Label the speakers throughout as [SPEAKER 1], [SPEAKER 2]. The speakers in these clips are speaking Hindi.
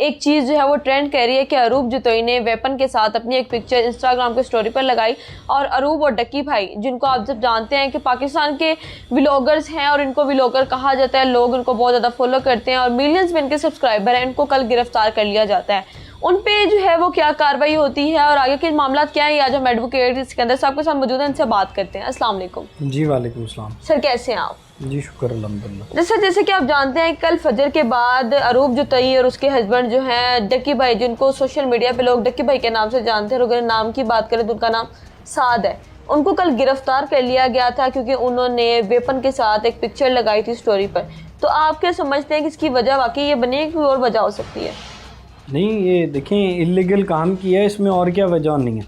[SPEAKER 1] एक चीज़ जो है वो ट्रेंड कर रही है कि अरूप जुतोई ने वेपन के साथ अपनी एक पिक्चर इंस्टाग्राम के स्टोरी पर लगाई। और अरूप और डक्की भाई, जिनको आप जब जानते हैं कि पाकिस्तान के व्लॉगर्स हैं और इनको व्लॉगर कहा जाता है, लोग इनको बहुत ज़्यादा फॉलो करते हैं और मिलियंस में इनके सब्सक्राइबर हैं, इनको कल गिरफ्तार कर लिया जाता है। उन पे जो है वो क्या कार्रवाई होती है और आगे के मामला क्या है, आज हम एडवोकेट सिकंदर साहब के साथ मौजूद हैं, इनसे बात करते हैं। अस्सलाम वालेकुम।
[SPEAKER 2] जी वालेकुम सलाम।
[SPEAKER 1] सर कैसे हैं आप?
[SPEAKER 2] जी शुक्र अल्हम्दुलिल्लाह।
[SPEAKER 1] जैसे कि आप जानते हैं, कल फजर के बाद अरूप जुतोई और उसके हस्बैंड जो हैं डक्की भाई, जिनको सोशल मीडिया पे लोग डक्की भाई के नाम से जानते हैं, अगर नाम की बात करें तो उनका नाम साद है, उनको कल गिरफ्तार कर लिया गया था क्योंकि उन्होंने वेपन के साथ एक पिक्चर लगाई थी स्टोरी पर। तो आप क्या समझते हैं कि इसकी वजह वाकई ये बनी है, कोई और वजह हो सकती है?
[SPEAKER 2] नहीं, ये देखें, इलीगल काम किया है, इसमें और क्या वजह नहीं है।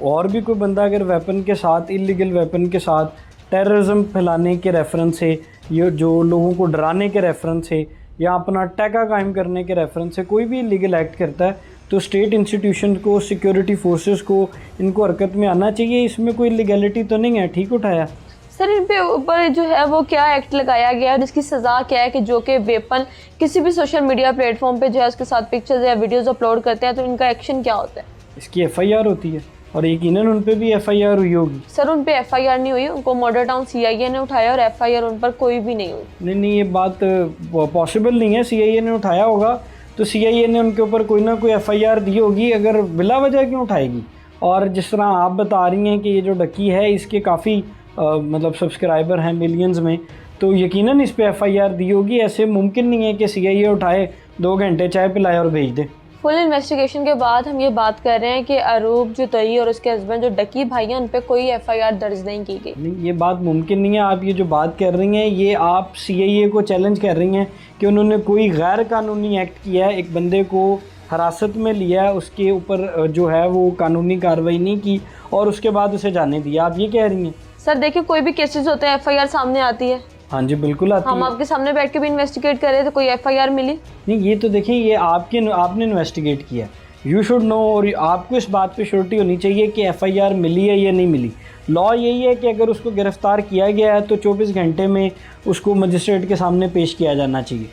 [SPEAKER 2] और भी कोई बंदा अगर वेपन के साथ, इलीगल वेपन के साथ टेररिज्म फैलाने के रेफरेंस से, ये जो लोगों को डराने के रेफरेंस से या अपना टैका कायम करने के रेफरेंस से कोई भी इलीगल एक्ट करता है तो स्टेट इंस्टीट्यूशन को, सिक्योरिटी फोर्सेस को इनको हरकत में आना चाहिए। इसमें कोई इलीगलिटी तो नहीं है। ठीक उठाया
[SPEAKER 1] सर, इन पे ऊपर जो है वो क्या एक्ट लगाया गया है, जिसकी सज़ा क्या है कि जो कि वेपन किसी भी सोशल मीडिया प्लेटफॉर्म पे जो है उसके साथ पिक्चर्स या वीडियोस अपलोड करते हैं तो इनका एक्शन क्या होता है?
[SPEAKER 2] इसकी FIR होती है और यकीनन उन पे भी FIR हुई होगी।
[SPEAKER 1] सर, उन पे FIR नहीं हुई, उनको मॉडल टाउन CIA ने उठाया और FIR उन पर कोई भी नहीं हुई।
[SPEAKER 2] नहीं, ये बात पॉसिबल नहीं है। CIA ने उठाया होगा तो CIA ने उनके ऊपर कोई ना कोई FIR दी होगी, अगर बिला वजह क्यों उठाएगी। और जिस तरह आप बता रही हैं कि ये जो डक्की है इसके काफ़ी मतलब सब्सक्राइबर हैं मिलियंस में, तो यकीनन इस पे FIR दी होगी। ऐसे मुमकिन नहीं है कि CIA उठाए, 2 घंटे चाय पिलाए और भेज दे।
[SPEAKER 1] फुल इन्वेस्टिगेशन के बाद हम ये बात कर रहे हैं कि अरूप जुतोई और उसके हस्बैंड जो डक्की भाई हैं उन पे कोई FIR दर्ज नहीं की गई।
[SPEAKER 2] नहीं, ये बात मुमकिन नहीं है। आप ये जो बात कर रही हैं ये आप CIA को चैलेंज कर रही हैं कि उन्होंने कोई गैर कानूनी एक्ट किया है, एक बंदे को हिरासत में लिया है, उसके ऊपर जो है वो कानूनी कार्रवाई नहीं की और उसके बाद उसे जाने दिया। आप ये कह रही हैं?
[SPEAKER 1] सर देखिए, कोई भी केसेस होते हैं FIR सामने आती है।
[SPEAKER 2] हाँ जी, बिल्कुल आती है।
[SPEAKER 1] हम आपके सामने बैठ के भी इन्वेस्टिगेट कर रहे थे, कोई FIR मिली
[SPEAKER 2] नहीं। ये तो देखिए, ये आपने इन्वेस्टिगेट किया, यू शुड नो, और आपको इस बात पे श्योरिटी होनी चाहिए कि FIR मिली है या नहीं मिली। लॉ यही है कि अगर उसको गिरफ़्तार किया गया है तो 24 घंटे में उसको मजिस्ट्रेट के सामने पेश किया जाना चाहिए।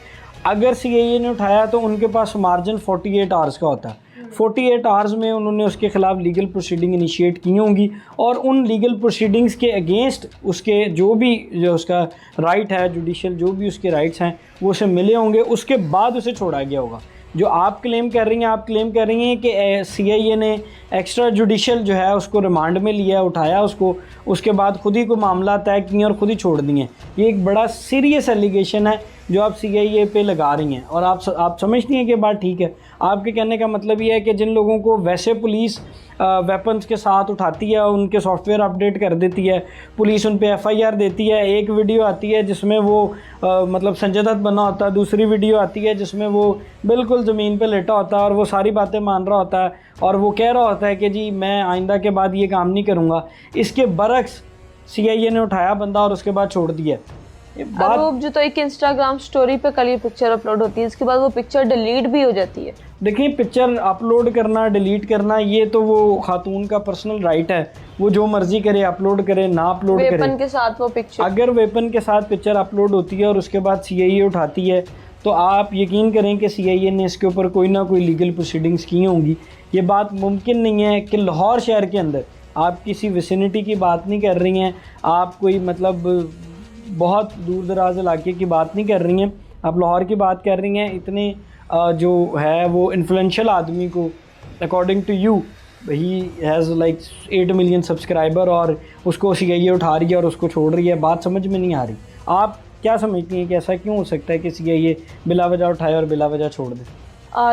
[SPEAKER 2] अगर CIA ने उठाया तो उनके पास मार्जिन 48 आवर्स का होता है। 48 आवर्स में उन्होंने उसके ख़िलाफ़ लीगल प्रोसीडिंग इनिशिएट की होंगी और उन लीगल प्रोसीडिंग्स के अगेंस्ट उसके जो उसका राइट है, जुडिशल जो भी उसके राइट्स हैं वो उसे मिले होंगे। उसके बाद उसे छोड़ा गया होगा। जो आप क्लेम कर रही हैं, आप क्लेम कर रही हैं कि CIA ने एक्स्ट्रा जुडिशल जो है उसको रिमांड में लिया, उठाया उसको, उसके बाद खुद ही को मामला तय किए और खुद ही छोड़ दिए। ये एक बड़ा सीरियस एलिगेशन है जो आप CIA पे लगा रही हैं और आप समझती हैं कि बात ठीक है। आपके कहने का मतलब ये है कि जिन लोगों को वैसे पुलिस वेपन्स के साथ उठाती है, उनके सॉफ्टवेयर अपडेट कर देती है, पुलिस उन पे FIR देती है। एक वीडियो आती है जिसमें वो मतलब संजय दत्त बना होता है, दूसरी वीडियो आती है जिसमें वो बिल्कुल ज़मीन पे लेटा होता है और वो सारी बातें मान रहा होता है और वो कह रहा होता है कि जी मैं आइंदा के बाद ये काम नहीं करूँगा। इसके बरक्स CIA ने उठाया बंदा और उसके बाद छोड़ दिया।
[SPEAKER 1] अरूप जुतोई की इंस्टाग्राम स्टोरी पे कल ये पिक्चर अपलोड होती है, इसके बाद वो पिक्चर डिलीट भी हो जाती है।
[SPEAKER 2] देखिए, पिक्चर अपलोड करना, डिलीट करना, ये तो वो खातून का पर्सनल राइट है, वो जो मर्जी करे, अपलोड करे ना अपलोड करे।
[SPEAKER 1] वेपन के साथ वो पिक्चर,
[SPEAKER 2] अगर वेपन के साथ पिक्चर अपलोड होती है और उसके बाद CIA उठाती है तो आप यकीन करें कि CIA ने इसके ऊपर कोई ना कोई लीगल प्रोसीडिंग्स की होंगी। ये बात मुमकिन नहीं है कि लाहौर शहर के अंदर, आप किसी विसिनिटी की बात नहीं कर रही हैं, आप कोई मतलब बहुत दूर दराज इलाके की बात नहीं कर रही हैं, आप लाहौर की बात कर रही हैं। इतने जो है वो इन्फ्लुएंशियल आदमी को, according to you, he has like 8 million subscriber और उसको CIA उठा रही है और उसको छोड़ रही है। बात समझ में नहीं आ रही। आप क्या समझती हैं कि ऐसा क्यों हो सकता है कि CIA बिला वजह उठाए और बिला वजह छोड़ दे?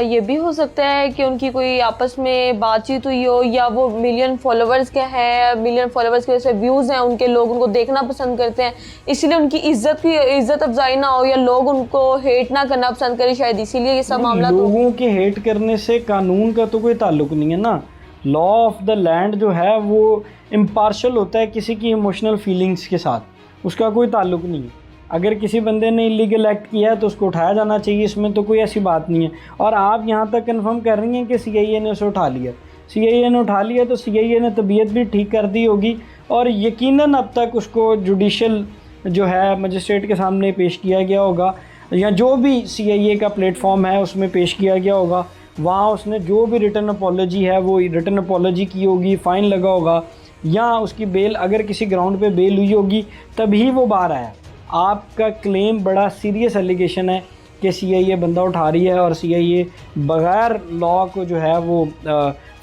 [SPEAKER 1] ये भी हो सकता है कि उनकी कोई आपस में बातचीत हुई हो, या वो मिलियन फॉलोवर्स के हैं, मिलियन फॉलोवर्स के वजह से व्यूज़ हैं उनके, लोग उनको देखना पसंद करते हैं, इसीलिए उनकी इज्जत अफजाई ना हो या लोग उनको हेट ना करना पसंद करें, शायद इसीलिए ये सब मामला।
[SPEAKER 2] लोगों के हेट करने से कानून का तो कोई ताल्लुक नहीं है ना। लॉ ऑफ द लैंड जो है वो इम्पार्शल होता है किसी की इमोशनल फीलिंग्स के साथ, उसका कोई ताल्लुक नहीं है। अगर किसी बंदे ने इलीगल एक्ट किया है तो उसको उठाया जाना चाहिए, इसमें तो कोई ऐसी बात नहीं है। और आप यहाँ तक कंफर्म कर रही हैं कि CIA ने उसे उठा लिया। CIA ने उठा लिया तो CIA ने तबीयत भी ठीक कर दी होगी और यकीनन अब तक उसको जुडिशल जो है मजिस्ट्रेट के सामने पेश किया गया होगा। या जो भी CIA का प्लेटफॉर्म है उसमें पेश किया गया होगा, वहाँ उसने जो भी रिटर्न अपॉलॉजी है वो रिटर्न अपॉलॉजी की होगी, फ़ाइन लगा होगा, या उसकी बेल अगर किसी ग्राउंड पे बेल हुई होगी तभी वो बाहर आया। आपका क्लेम बड़ा सीरियस एलिगेशन है कि CIA बंदा उठा रही है और CIA बग़ैर लॉ को जो है वो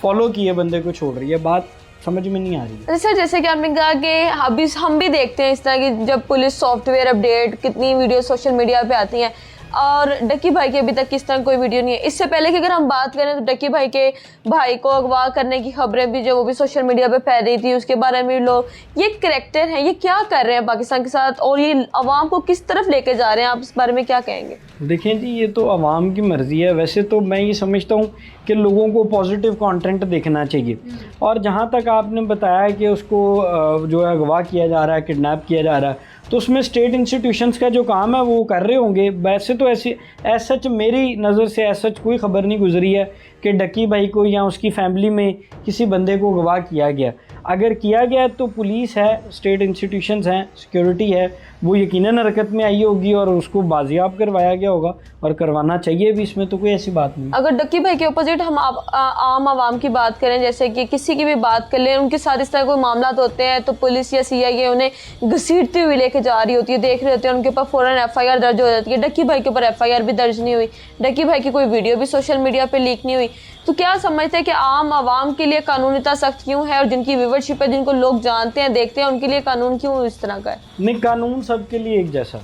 [SPEAKER 2] फॉलो किए बंदे को छोड़ रही है। बात समझ में नहीं आ रही है।
[SPEAKER 1] सर जैसे कि आपने कहा कि अभी हम भी देखते हैं इस तरह की जब पुलिस सॉफ्टवेयर अपडेट, कितनी वीडियो सोशल मीडिया पे आती हैं, और डक्की भाई की अभी तक किस तरह कोई वीडियो नहीं है। इससे पहले कि अगर हम बात करें तो डक्की भाई के भाई को अगवा करने की खबरें भी जो वो भी सोशल मीडिया पे फैल रही थी, उसके बारे में लोग, ये करैक्टर हैं, ये क्या कर रहे हैं पाकिस्तान के साथ और ये अवाम को किस तरफ लेके जा रहे हैं, आप इस बारे में क्या कहेंगे?
[SPEAKER 2] देखें जी, ये तो अवाम की मर्ज़ी है। वैसे तो मैं ये समझता हूँ कि लोगों को पॉजिटिव कंटेंट देखना चाहिए। और जहाँ तक आपने बताया कि उसको जो है अगवा किया जा रहा है, किडनैप किया जा रहा है, तो उसमें स्टेट इंस्टीट्यूशंस का जो काम है वो कर रहे होंगे। वैसे तो ऐसी एज सच मेरी नज़र से एज सच कोई ख़बर नहीं गुजरी है कि डक्की भाई को या उसकी फैमिली में किसी बंदे को अगवा किया गया। अगर किया गया तो पुलिस है, स्टेट इंस्टीट्यूशंस हैं, सिक्योरिटी है, वो यकीनन हरकत में आई होगी और उसको बाजियाब करवाया गया होगा और करवाना चाहिए भी। इसमें तो कोई ऐसी बात नहीं।
[SPEAKER 1] अगर डक्की भाई के अपोजिट हम आम आवाम की बात करें, जैसे कि किसी की भी बात कर लें, उनके साथ इस तरह कोई मामला होते हैं तो पुलिस या CIA उन्हें घसीटती हुई लेके जा रही होती है, देख रहे होते हैं, उनके ऊपर फ़ौरन FIR दर्ज हो जाती है। डक्की भाई के ऊपर FIR भी दर्ज नहीं हुई, डक्की भाई की कोई वीडियो भी सोशल मीडिया पर लीक नहीं हुई। तो क्या समझते हैं कि आम आवाम के लिए कानून इतना सख्त क्यों है, और जिनकी व्यूवरशिप है, जिनको लोग जानते हैं, देखते हैं, उनके लिए कानून क्यों इस तरह का है?
[SPEAKER 2] नहीं, कानून सबके लिए एक जैसा।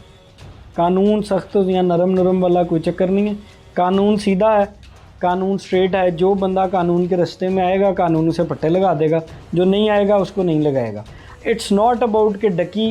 [SPEAKER 2] कानून सख्त या नरम वाला कोई चक्कर नहीं है। कानून सीधा है, कानून स्ट्रेट है। जो बंदा कानून के रास्ते में आएगा कानून उसे पट्टे लगा देगा, जो नहीं आएगा उसको नहीं लगाएगा। इट्स नॉट अबाउट कि डक्की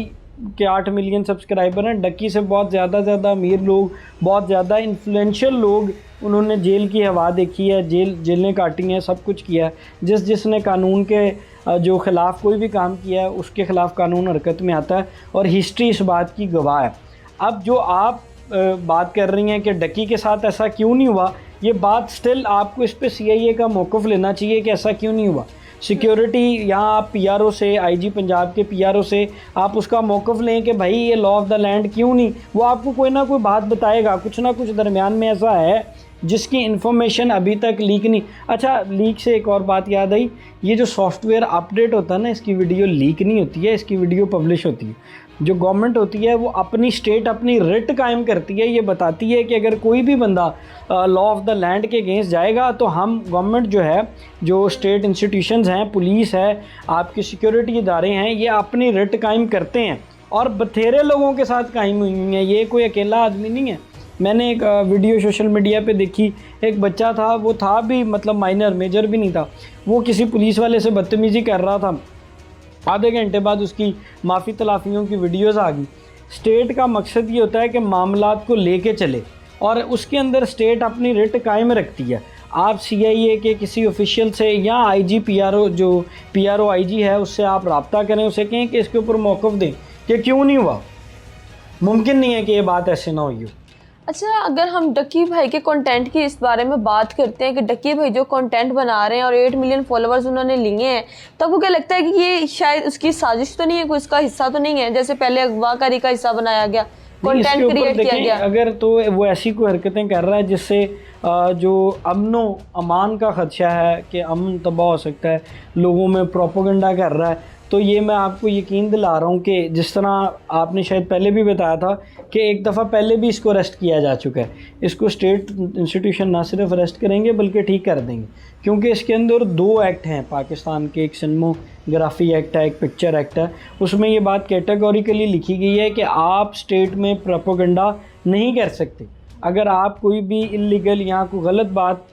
[SPEAKER 2] के 8 मिलियन सब्सक्राइबर हैं। डक्की से बहुत ज़्यादा अमीर लोग, बहुत ज़्यादा इन्फ्लुएंशियल लोग, उन्होंने जेल की हवा देखी है, जेलें काटी हैं, सब कुछ किया है। जिसने कानून के जो ख़िलाफ़ कोई भी काम किया है उसके ख़िलाफ़ कानून हरकत में आता है, और हिस्ट्री इस बात की गवाह है। अब जो आप बात कर रही हैं कि डक्की के साथ ऐसा क्यों नहीं हुआ, ये बात स्टिल आपको इस पे CIA का मौक़िफ़ लेना चाहिए कि ऐसा क्यों नहीं हुआ। सिक्योरिटी यहाँ आप PRO से, IG पंजाब के PRO से आप उसका मौक़िफ़ लें कि भाई ये लॉ ऑफ द लैंड क्यों नहीं, वो आपको कोई ना कोई बात बताएगा। कुछ ना कुछ दरमियान में ऐसा है जिसकी इन्फॉर्मेशन अभी तक लीक नहीं। अच्छा, लीक से एक और बात याद आई, ये जो सॉफ्टवेयर अपडेट होता है ना, इसकी वीडियो लीक नहीं होती है, इसकी वीडियो पब्लिश होती है। जो गवर्नमेंट होती है वो अपनी स्टेट अपनी रिट कायम करती है, ये बताती है कि अगर कोई भी बंदा लॉ ऑफ द लैंड के अगेंस्ट जाएगा तो हम गवर्नमेंट जो है, जो स्टेट इंस्टीट्यूशंस हैं, पुलिस है, आपके सिक्योरिटी इदारे हैं, ये अपनी रिट कायम करते हैं और बथेरे लोगों के साथ कायम हुई हैं। ये कोई अकेला आदमी नहीं है। मैंने एक वीडियो सोशल मीडिया पे देखी, एक बच्चा था, वो था भी मतलब माइनर, मेजर भी नहीं था, वो किसी पुलिस वाले से बदतमीज़ी कर रहा था। आधे घंटे बाद उसकी माफ़ी तलाफ़ियों की वीडियोस आ गई। स्टेट का मकसद ये होता है कि मामलात को लेके चले, और उसके अंदर स्टेट अपनी रिट कायम रखती है। आप CIA के किसी ऑफिशियल से या IG PRO, जो PRO IG है, उससे आप रब्ता करें, उसे कहें कि इसके ऊपर मौक़िफ़ दें कि क्यों नहीं हुआ। मुमकिन नहीं है कि ये बात ऐसे ना हुई हो।
[SPEAKER 1] अच्छा, अगर हम डक्की भाई के कंटेंट की इस बारे में बात करते हैं कि डक्की भाई जो कंटेंट बना रहे हैं और 8 मिलियन फॉलोअर्स उन्होंने लिए हैं, तो आपको क्या लगता है कि ये शायद उसकी साजिश तो नहीं है, कोई इसका हिस्सा तो नहीं है, जैसे पहले अगवाकारी का हिस्सा बनाया गया, कंटेंट क्रिएट किया गया?
[SPEAKER 2] अगर तो वो ऐसी कोई हरकतें कर रहा है जिससे जो अमनो अमान का खदशा है कि अमन तबाह हो सकता है, लोगों में प्रोपोगंडा कर रहा है, तो ये मैं आपको यकीन दिला रहा हूँ कि जिस तरह आपने शायद पहले भी बताया था कि एक दफ़ा पहले भी इसको अरेस्ट किया जा चुका है। इसको स्टेट इंस्टीट्यूशन ना सिर्फ अरेस्ट करेंगे बल्कि ठीक कर देंगे, क्योंकि इसके अंदर 2 एक्ट हैं पाकिस्तान के, एक सिनेमोग्राफी एक्ट है, एक पिक्चर एक्ट है। उसमें ये बात कैटेगोरिकली लिखी गई है कि आप स्टेट में प्रोपोगंडा नहीं कर सकते। अगर आप कोई भी इलीगल या कोई गलत बात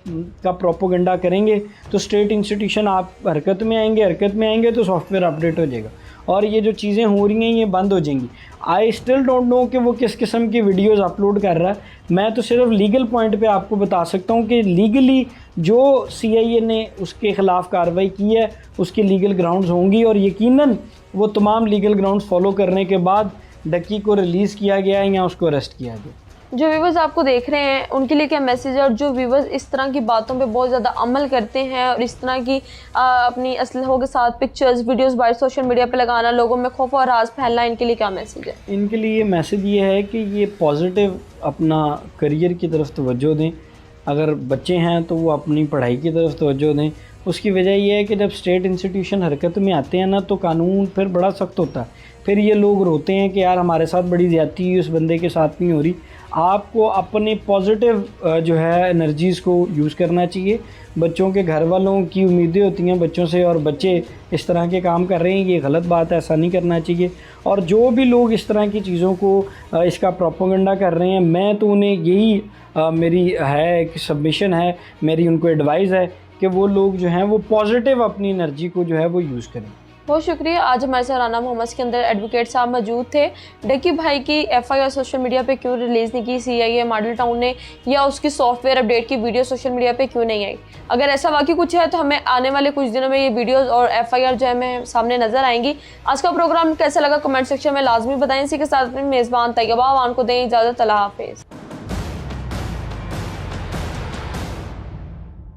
[SPEAKER 2] का प्रोपोगंडा करेंगे तो स्टेट इंस्टीट्यूशन आप हरकत में आएंगे तो सॉफ्टवेयर अपडेट हो जाएगा और ये जो चीज़ें हो रही हैं ये बंद हो जाएंगी। आई स्टिल डोंट नो कि वो किस किस्म की वीडियोस अपलोड कर रहा है। मैं तो सिर्फ लीगल पॉइंट पे आपको बता सकता हूँ कि लीगली जो CIA ने उसके ख़िलाफ़ कार्रवाई की है उसके लीगल ग्राउंड्स होंगी, और यकीनन वो तमाम लीगल ग्राउंड्स फॉलो करने के बाद डक्की को रिलीज़ किया गया है या उसको अरेस्ट किया गया।
[SPEAKER 1] जो व्यूवर्स आपको देख रहे हैं उनके लिए क्या मैसेज है, और जो व्यूवर्स इस तरह की बातों पे बहुत ज़्यादा अमल करते हैं और इस तरह की अपनी असलहों के साथ पिक्चर्स वीडियोस बाहर सोशल मीडिया पे लगाना, लोगों में खौफ और राज फैलना, इनके लिए क्या मैसेज है?
[SPEAKER 2] इनके लिए मैसेज ये है कि ये पॉजिटिव अपना करियर की तरफ तवज्जो दें। अगर बच्चे हैं तो वो अपनी पढ़ाई की तरफ तवज्जो दें। उसकी वजह ये है कि जब स्टेट इंस्टीट्यूशन हरकत में आते हैं ना तो कानून फिर बड़ा सख्त होता है। फिर ये लोग रोते हैं कि यार हमारे साथ बड़ी ज़्यादती हुई, उस बंदे के साथ नहीं हो रही। आपको अपने पॉजिटिव जो है एनर्जीज़ को यूज़ करना चाहिए। बच्चों के घर वालों की उम्मीदें होती हैं बच्चों से, और बच्चे इस तरह के काम कर रहे हैं, ये गलत बात है, ऐसा नहीं करना चाहिए। और जो भी लोग इस तरह की चीज़ों को इसका प्रोपेगेंडा कर रहे हैं, मैं तो उन्हें यही मेरी है कि सबमिशन है, मेरी उनको एडवाइस है कि वो लोग जो हैं वो पॉजिटिव अपनी एनर्जी को जो है वो यूज़ करें।
[SPEAKER 1] बहुत शुक्रिया। आज हमारे साथ राना मोहम्मद के अंदर एडवोकेट साहब मौजूद थे। डक्की भाई की एफआईआर सोशल मीडिया पे क्यों रिलीज़ नहीं की सीआईए मॉडल टाउन ने, या उसकी सॉफ्टवेयर अपडेट की वीडियो सोशल मीडिया पे क्यों नहीं आई? अगर ऐसा वाकई कुछ है तो हमें आने वाले कुछ दिनों में ये वीडियोस और एफआईआर जो है हमें सामने नजर आएंगी। आज का प्रोग्राम कैसा लगा कमेंट सेक्शन में लाजमी बताएं। इसी के साथ अपने मेज़बान तैयबा आवान को दें इजाज़त। अल्लाह हाफिज़।